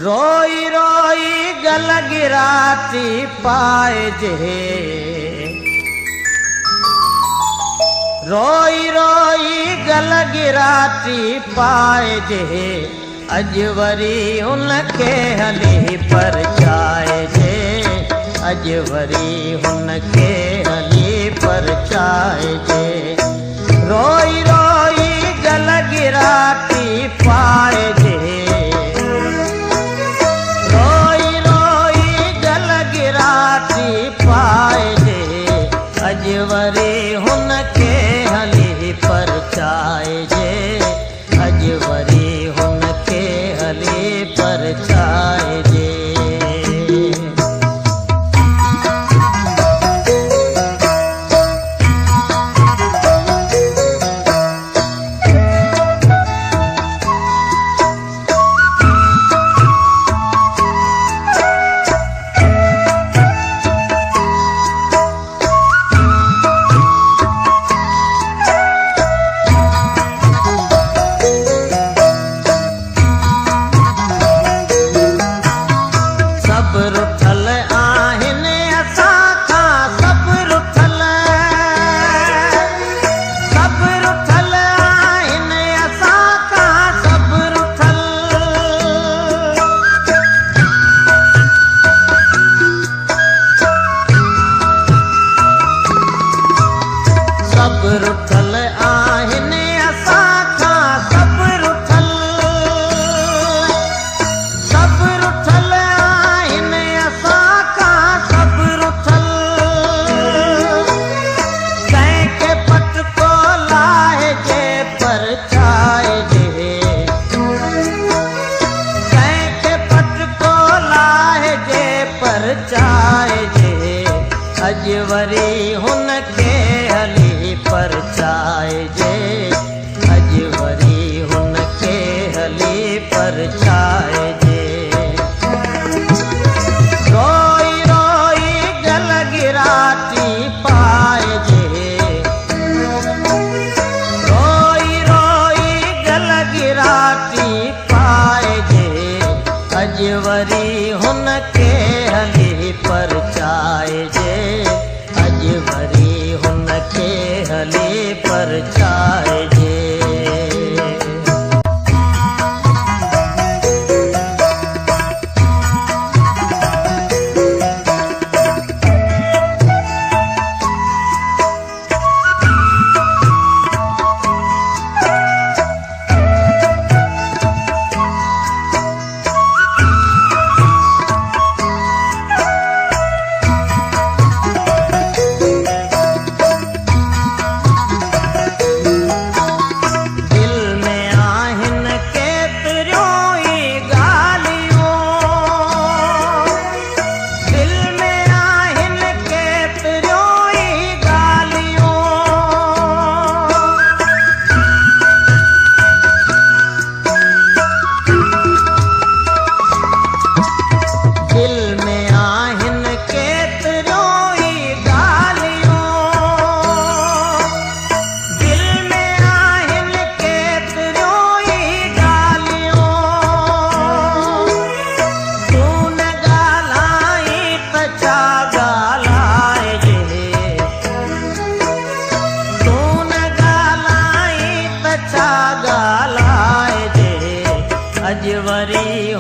रोई रोई गल गिराती पाइजे, रोई रोई गल गिराती पाइजे, अज वरी उनके हली परचाइजे, अज वरी उनके हली परचाइजे। रोई रोई गल गिराती पाइजे, रोई रोई गल गिराती पाइजे, अज वरी उनके हली परचाइजे, अज वरी उनके हली परचाइजे। अज वरी हुनके हली परचाइजे, अज वरी हुनके हली परचाइजे। रोई रोई गल गिराती पाइजे, रोई रोई गल गिराती पाइजे, अज वरी हुनके हली परचाइजे, अज वरी हुनके हली परचाइजे। अज वरी